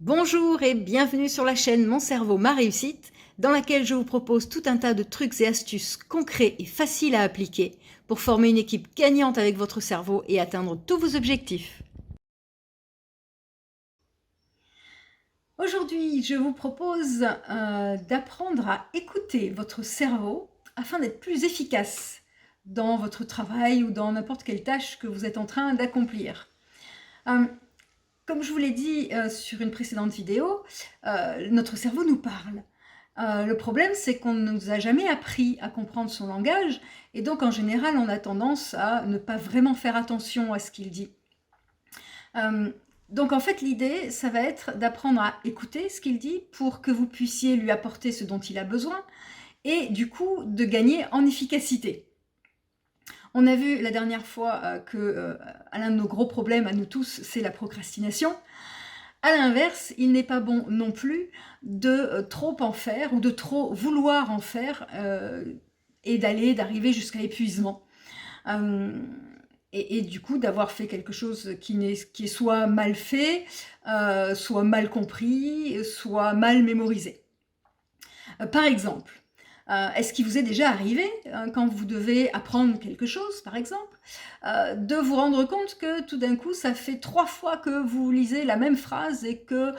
Bonjour et bienvenue sur la chaîne Mon cerveau, ma réussite, dans laquelle je vous propose tout un tas de trucs et astuces concrets et faciles à appliquer pour former une équipe gagnante avec votre cerveau et atteindre tous vos objectifs. Aujourd'hui, je vous propose d'apprendre à écouter votre cerveau afin d'être plus efficace dans votre travail ou dans n'importe quelle tâche que vous êtes en train d'accomplir. Comme je vous l'ai dit sur une précédente vidéo, notre cerveau nous parle. Le problème, c'est qu'on ne nous a jamais appris à comprendre son langage, et donc en général, on a tendance à ne pas vraiment faire attention à ce qu'il dit. Donc en fait, l'idée, ça va être d'apprendre à écouter ce qu'il dit pour que vous puissiez lui apporter ce dont il a besoin, et du coup, de gagner en efficacité. On a vu la dernière fois que l'un de nos gros problèmes à nous tous, c'est la procrastination. À l'inverse, il n'est pas bon non plus de trop en faire ou de trop vouloir en faire et d'arriver jusqu'à l'épuisement. Et du coup, d'avoir fait quelque chose qui est soit mal fait, soit mal compris, soit mal mémorisé. Par exemple, est-ce qu'il vous est déjà arrivé, quand vous devez apprendre quelque chose, par exemple, de vous rendre compte que tout d'un coup, ça fait 3 fois que vous lisez la même phrase et que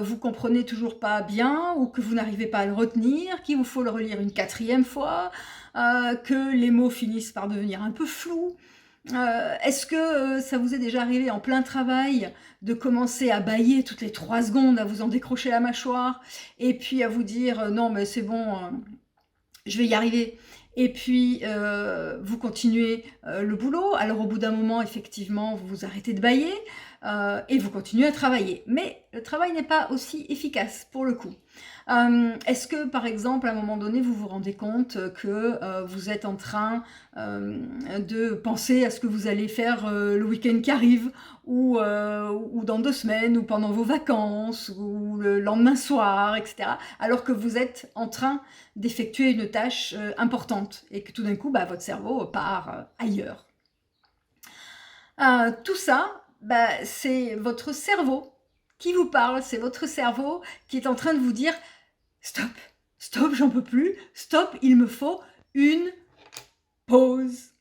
vous comprenez toujours pas bien ou que vous n'arrivez pas à le retenir, qu'il vous faut le relire une 4e fois, que les mots finissent par devenir un peu flous? Est-ce que ça vous est déjà arrivé en plein travail de commencer à bâiller toutes les 3 secondes, à vous en décrocher la mâchoire et puis à vous dire: «Non mais c'est bon, je vais y arriver», et puis vous continuez le boulot. Alors au bout d'un moment, effectivement, vous vous arrêtez de bâiller et vous continuez à travailler. Mais le travail n'est pas aussi efficace pour le coup. Est-ce que, par exemple, à un moment donné, vous vous rendez compte que vous êtes en train de penser à ce que vous allez faire le week-end qui arrive, ou dans 2 semaines, ou pendant vos vacances, ou le lendemain soir, etc. Alors que vous êtes en train d'effectuer une tâche importante et que tout d'un coup, votre cerveau part ailleurs. Tout ça, c'est votre cerveau qui vous parle, c'est votre cerveau qui est en train de vous dire: «Stop, stop, j'en peux plus, stop, il me faut une pause».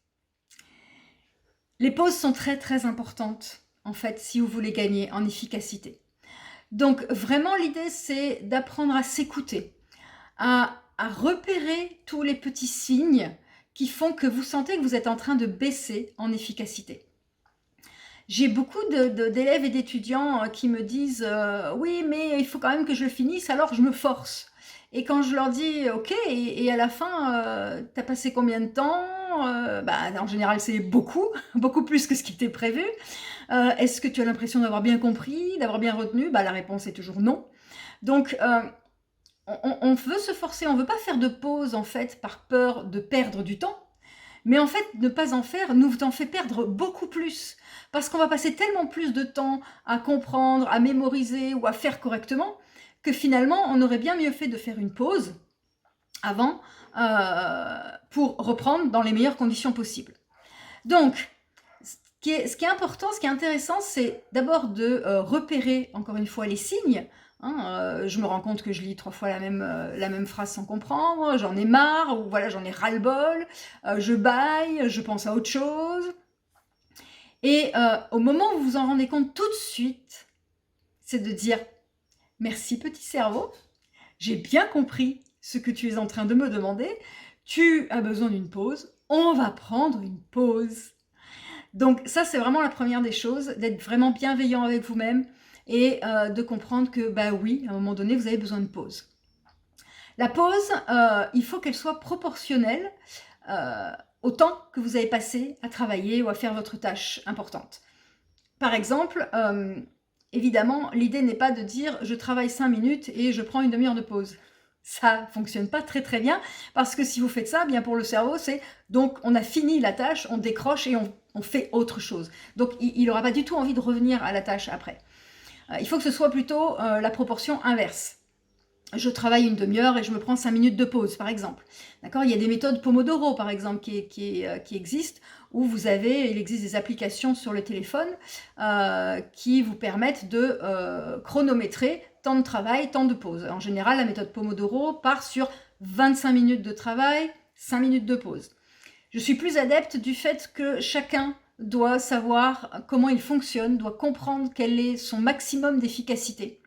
Les pauses sont très très importantes, en fait, si vous voulez gagner en efficacité. Donc vraiment, l'idée, c'est d'apprendre à s'écouter, à repérer tous les petits signes qui font que vous sentez que vous êtes en train de baisser en efficacité. J'ai beaucoup d'élèves et d'étudiants qui me disent oui, mais il faut quand même que je le finisse, alors je me force. Et quand je leur dis ok, et à la fin, t'as passé combien de temps? En général, c'est beaucoup, beaucoup plus que ce qui était prévu. Est-ce que tu as l'impression d'avoir bien compris, d'avoir bien retenu? La réponse est toujours non. Donc, on veut se forcer, on ne veut pas faire de pause en fait par peur de perdre du temps. Mais en fait, ne pas en faire nous en fait perdre beaucoup plus. Parce qu'on va passer tellement plus de temps à comprendre, à mémoriser ou à faire correctement, que finalement, on aurait bien mieux fait de faire une pause avant pour reprendre dans les meilleures conditions possibles. Donc, ce qui est important, ce qui est intéressant, c'est d'abord de repérer, encore une fois, les signes. Je me rends compte que je lis 3 fois la même phrase sans comprendre, j'en ai marre, ou voilà, j'en ai ras-le-bol, je bâille, je pense à autre chose. Et au moment où vous vous en rendez compte tout de suite, c'est de dire « Merci petit cerveau, j'ai bien compris ce que tu es en train de me demander, tu as besoin d'une pause, on va prendre une pause ». Donc ça, c'est vraiment la première des choses, d'être vraiment bienveillant avec vous-même et de comprendre que, oui, à un moment donné, vous avez besoin de pause. La pause, il faut qu'elle soit proportionnelle au temps que vous avez passé à travailler ou à faire votre tâche importante. Par exemple, évidemment, l'idée n'est pas de dire « je travaille 5 minutes et je prends une demi-heure de pause ». Ça fonctionne pas très très bien, parce que si vous faites ça, bien pour le cerveau, c'est donc on a fini la tâche, on décroche et on fait autre chose. Donc il n'aura pas du tout envie de revenir à la tâche après. Il faut que ce soit plutôt la proportion inverse. je travaille une demi-heure et je me prends 5 minutes de pause, par exemple. D'accord? Il y a des méthodes Pomodoro, par exemple, qui existent, où il existe des applications sur le téléphone qui vous permettent de chronométrer temps de travail, temps de pause. En général, la méthode Pomodoro part sur 25 minutes de travail, 5 minutes de pause. Je suis plus adepte du fait que chacun doit savoir comment il fonctionne, doit comprendre quel est son maximum d'efficacité.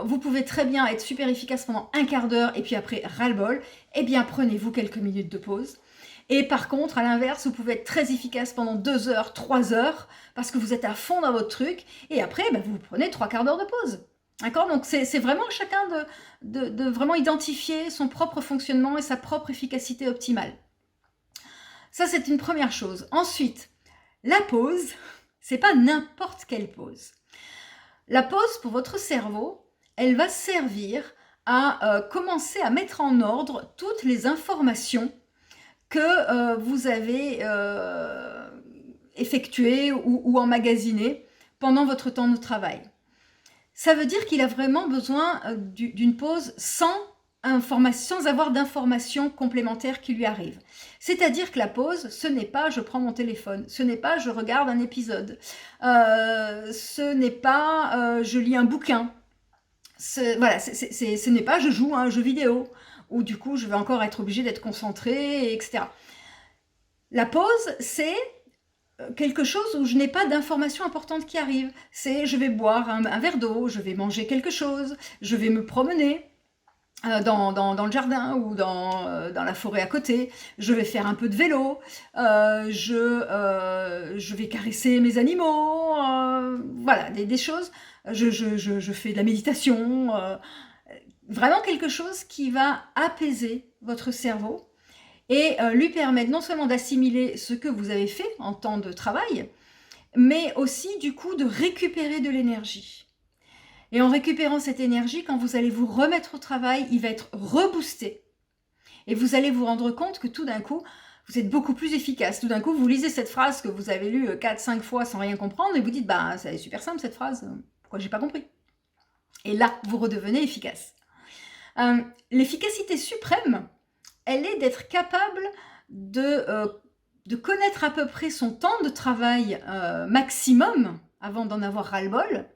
Vous pouvez très bien être super efficace pendant un quart d'heure et puis après ras-le-bol, eh bien prenez-vous quelques minutes de pause. Et par contre, à l'inverse, vous pouvez être très efficace pendant 2 heures, 3 heures, parce que vous êtes à fond dans votre truc, et après, vous prenez 3 quarts d'heure de pause. D'accord? Donc c'est vraiment chacun de vraiment identifier son propre fonctionnement et sa propre efficacité optimale. Ça, c'est une première chose. Ensuite, la pause, c'est pas n'importe quelle pause. La pause pour votre cerveau, elle va servir à commencer à mettre en ordre toutes les informations que vous avez effectuées ou emmagasinées pendant votre temps de travail. Ça veut dire qu'il a vraiment besoin d'une pause sans avoir d'informations complémentaires qui lui arrivent. C'est-à-dire que la pause, ce n'est pas je prends mon téléphone, ce n'est pas je regarde un épisode, ce n'est pas je lis un bouquin, ce n'est pas je joue à un jeu vidéo, où du coup je vais encore être obligée d'être concentrée, etc. La pause, c'est quelque chose où je n'ai pas d'informations importantes qui arrivent. C'est je vais boire un verre d'eau, je vais manger quelque chose, je vais me promener dans le jardin ou dans la forêt à côté, je vais faire un peu de vélo, je vais caresser mes animaux, voilà, des choses, je fais de la méditation, vraiment quelque chose qui va apaiser votre cerveau et lui permettre non seulement d'assimiler ce que vous avez fait en temps de travail, mais aussi du coup de récupérer de l'énergie. Et en récupérant cette énergie, quand vous allez vous remettre au travail, il va être reboosté. Et vous allez vous rendre compte que tout d'un coup, vous êtes beaucoup plus efficace. Tout d'un coup, vous lisez cette phrase que vous avez lue 4-5 fois sans rien comprendre et vous dites, c'est super simple cette phrase, pourquoi j'ai pas compris? Et là, vous redevenez efficace. L'efficacité suprême, elle est d'être capable de connaître à peu près son temps de travail maximum avant d'en avoir ras-le-bol,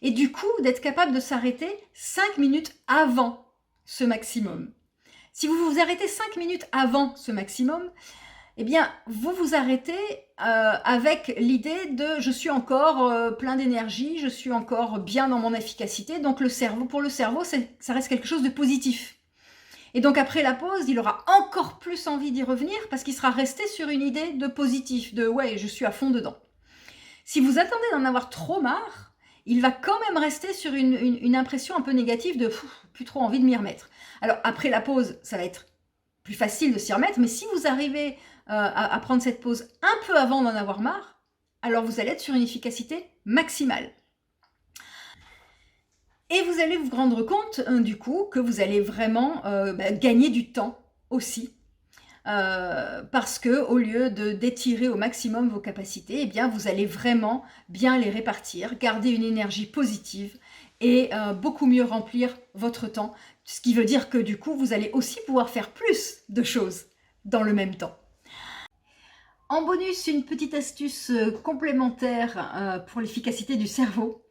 et du coup d'être capable de s'arrêter 5 minutes avant ce maximum. Si vous vous arrêtez 5 minutes avant ce maximum, eh bien vous vous arrêtez avec l'idée de je suis encore plein d'énergie, je suis encore bien dans mon efficacité, donc pour le cerveau, ça reste quelque chose de positif. Et donc après la pause, il aura encore plus envie d'y revenir parce qu'il sera resté sur une idée de positif, de ouais, je suis à fond dedans. Si vous attendez d'en avoir trop marre, il va quand même rester sur une impression un peu négative de plus trop envie de m'y remettre. Alors après la pause, ça va être plus facile de s'y remettre, mais si vous arrivez à prendre cette pause un peu avant d'en avoir marre, alors vous allez être sur une efficacité maximale. Et vous allez vous rendre compte, du coup, que vous allez vraiment gagner du temps aussi. Parce que au lieu d'étirer au maximum vos capacités, eh bien vous allez vraiment bien les répartir, garder une énergie positive et beaucoup mieux remplir votre temps. Ce qui veut dire que du coup, vous allez aussi pouvoir faire plus de choses dans le même temps. En bonus, une petite astuce complémentaire pour l'efficacité du cerveau.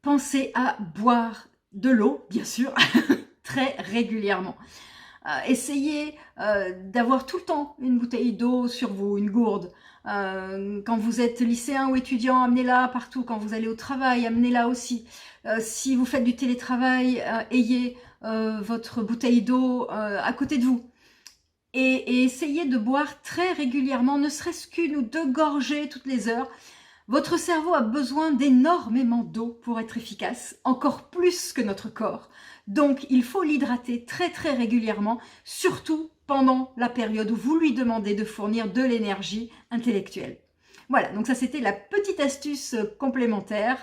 Pensez à boire de l'eau, bien sûr, très régulièrement. Essayez d'avoir tout le temps une bouteille d'eau sur vous, une gourde. Quand vous êtes lycéen ou étudiant, amenez-la partout. Quand vous allez au travail, amenez-la aussi. Si vous faites du télétravail, ayez votre bouteille d'eau à côté de vous. Et essayez de boire très régulièrement, ne serait-ce qu'une ou 2 gorgées toutes les heures. Votre cerveau a besoin d'énormément d'eau pour être efficace, encore plus que notre corps. Donc, il faut l'hydrater très très régulièrement, surtout pendant la période où vous lui demandez de fournir de l'énergie intellectuelle. Voilà, donc ça c'était la petite astuce complémentaire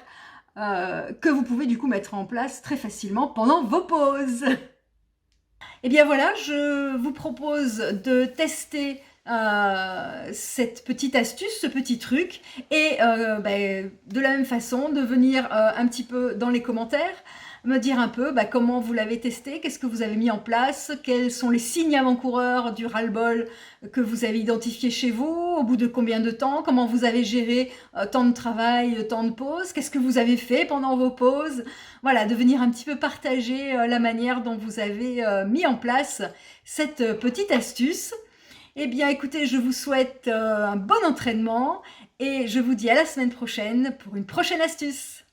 que vous pouvez du coup mettre en place très facilement pendant vos pauses. Et bien voilà, je vous propose de tester cette petite astuce, ce petit truc, et de la même façon de venir un petit peu dans les commentaires, me dire un peu comment vous l'avez testé, qu'est-ce que vous avez mis en place, quels sont les signes avant-coureurs du ras-le-bol que vous avez identifié chez vous, au bout de combien de temps, comment vous avez géré temps de travail, temps de pause, qu'est-ce que vous avez fait pendant vos pauses. Voilà, de venir un petit peu partager la manière dont vous avez mis en place cette petite astuce. Eh bien, écoutez, je vous souhaite un bon entraînement et je vous dis à la semaine prochaine pour une prochaine astuce.